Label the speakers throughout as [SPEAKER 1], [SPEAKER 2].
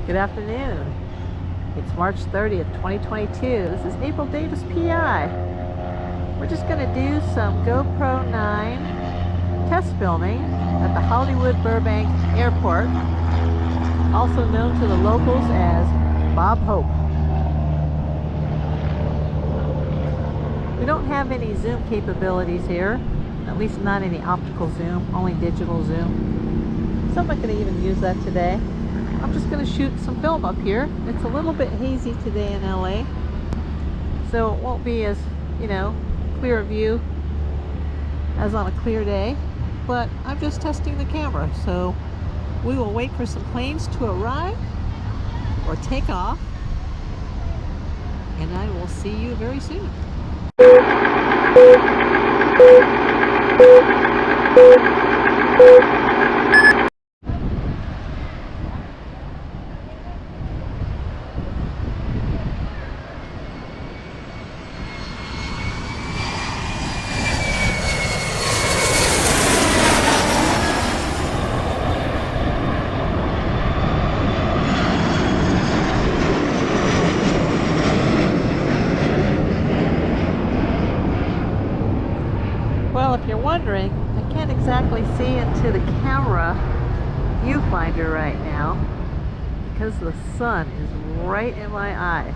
[SPEAKER 1] Good afternoon. It's March 30th, 2022. This is April Davis PI. We're just going to do some GoPro 9 test filming at the Hollywood Burbank Airport, also known to the locals as Bob Hope. We don't have any zoom capabilities here, at least not any optical zoom, only digital zoom. So I'm not going to even use that today. I'm just going to shoot some film up here. It's a little bit hazy today in LA, so it won't be as, clear a view as on a clear day, but I'm just testing the camera. So we will wait for some planes to arrive or take off, and I will see you very soon. Well, if you're wondering, I can't exactly see into the camera viewfinder right now because the sun is right in my eyes.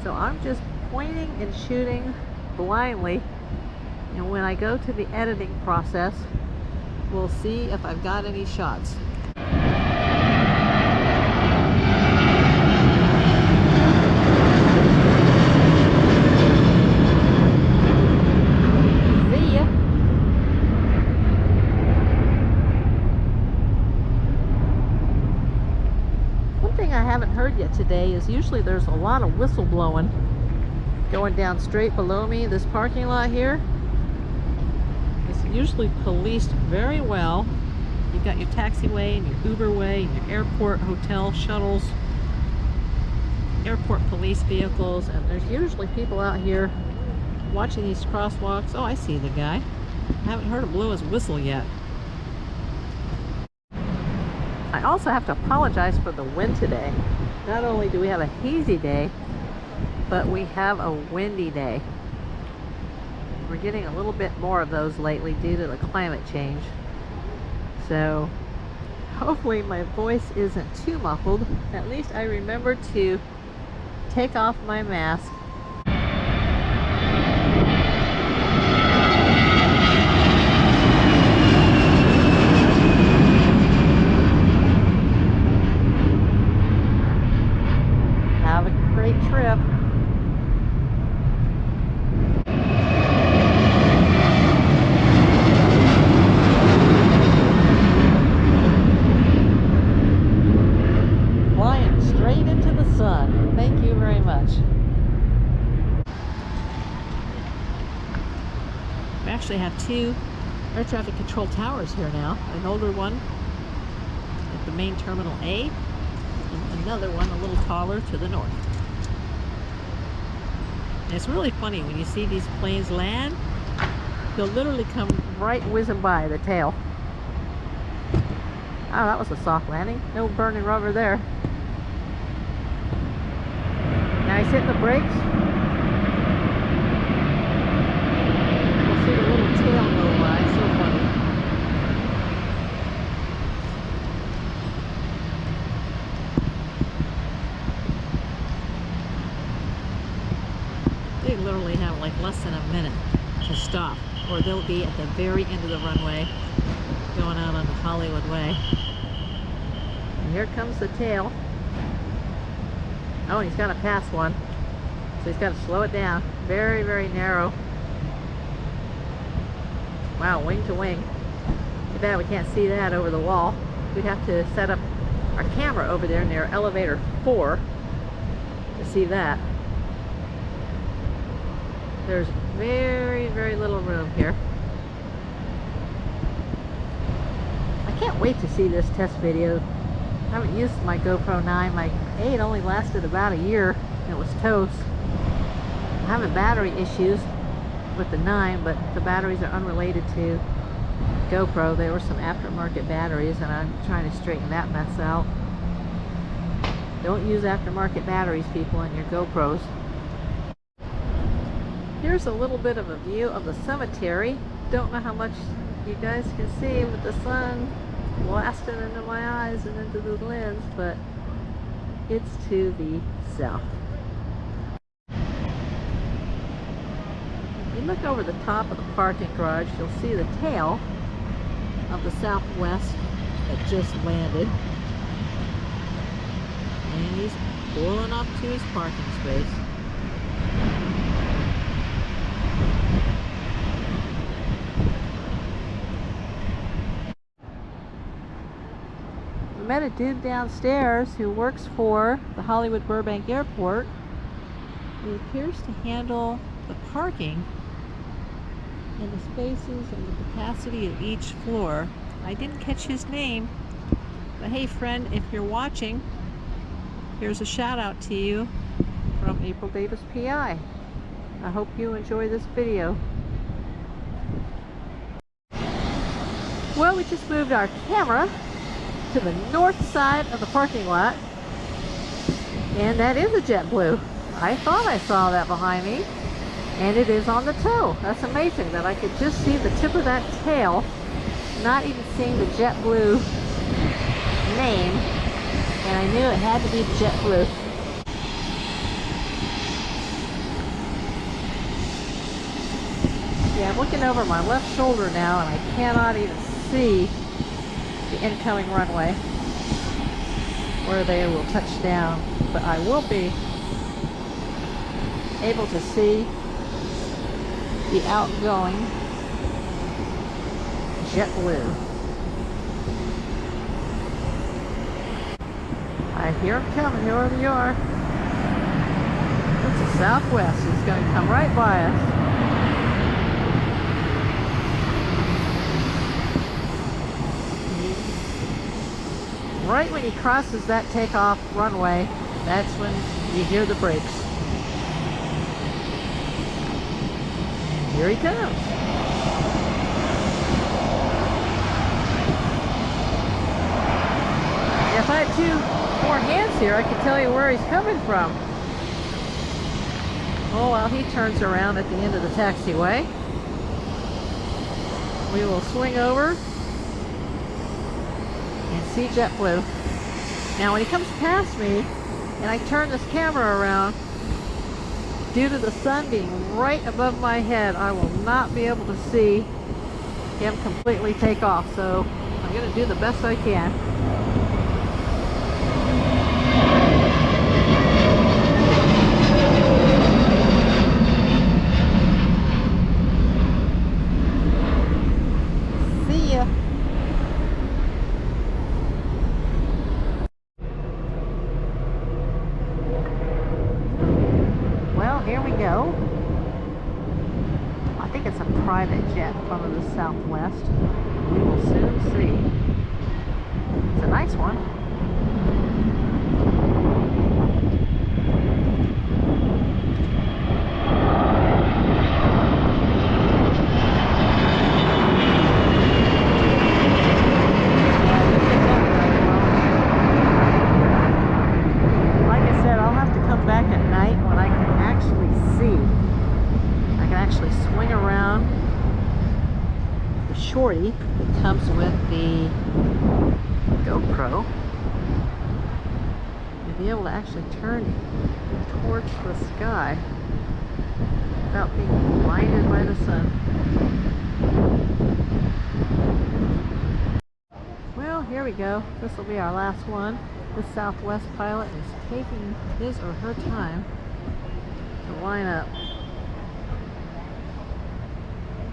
[SPEAKER 1] So I'm just pointing and shooting blindly, and when I go to the editing process, we'll see if I've got any shots. I haven't heard yet today is usually there's a lot of whistle blowing going down straight below me. This parking lot here is usually policed very well. You've got your taxiway and your Uberway and your airport hotel shuttles, airport police vehicles, and there's usually people out here watching these crosswalks. Oh, I see the guy. I haven't heard him blow his whistle yet. I also have to apologize for the wind today. Not only do we have a hazy day, but we have a windy day. We're getting a little bit more of those lately due to the climate change. So hopefully my voice isn't too muffled. At least I remember to take off my mask. Have a great trip. Flying straight into the sun. Thank you very much. We actually have two air traffic control towers here now. An older one at the main terminal A, and another one a little taller to the north. And it's really funny when you see these planes land, they'll literally come right whizzing by the tail. Oh, that was a soft landing. No burning rubber there. Now he's hitting the brakes. We'll see the little tail go by. So funny. They literally have like less than a minute to stop, or they'll be at the very end of the runway going out on the Hollywood Way. And here comes the tail. Oh, and he's got to pass one, so he's got to slow it down. Very, very narrow. Wow, wing to wing. Too bad we can't see that over the wall. We'd have to set up our camera over there near elevator 4 to see that. There's very, very little room here. I can't wait to see this test video. I haven't used my GoPro 9. My 8 only lasted about a year and it was toast. I'm having battery issues with the 9, but the batteries are unrelated to GoPro. There were some aftermarket batteries and I'm trying to straighten that mess out. Don't use aftermarket batteries, people, in your GoPros. Here's a little bit of a view of the cemetery. Don't know how much you guys can see with the sun blasting into my eyes and into the lens, but it's to the south. If you look over the top of the parking garage, you'll see the tail of the Southwest that just landed. And he's pulling up to his parking space. We met a dude downstairs who works for the Hollywood Burbank Airport. He appears to handle the parking and the spaces and the capacity of each floor. I didn't catch his name, but hey friend, if you're watching, here's a shout out to you from April Davis PI. I hope you enjoy this video. Well, we just moved our camera to the north side of the parking lot, and that is a JetBlue. I thought I saw that behind me, and it is on the tow. That's amazing that I could just see the tip of that tail, not even seeing the JetBlue name, and I knew it had to be the JetBlue. Yeah, I'm looking over my left shoulder now, and I cannot even see the incoming runway where they will touch down, but I will be able to see the outgoing JetBlue. I hear him coming, whoever you are. It's a Southwest. He's going to come right by us. Right when he crosses that takeoff runway, that's when you hear the brakes. And here he comes. If I had 2 more hands here, I could tell you where he's coming from. Oh, well, he turns around at the end of the taxiway. We will swing over and see JetBlue. Now when he comes past me and I turn this camera around, due to the sun being right above my head, I will not be able to see him completely take off. So I'm going to do the best I can. See ya. Here we go. I think it's a private jet from the Southwest. We will soon see. It's a nice one. Like I said, I'll have to come back at night when I can actually see. I can actually swing around the shorty that comes with the GoPro and be able to actually turn towards the sky without being blinded by the sun. Well, here we go. This will be our last one. This Southwest pilot is taking his or her time to line up,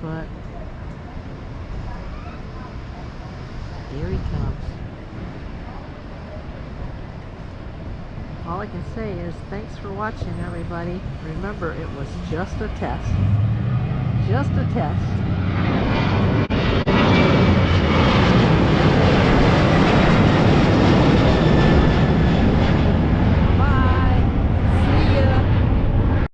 [SPEAKER 1] but here he comes. All I can say is thanks for watching, everybody. Remember, it was just a test. Just a test.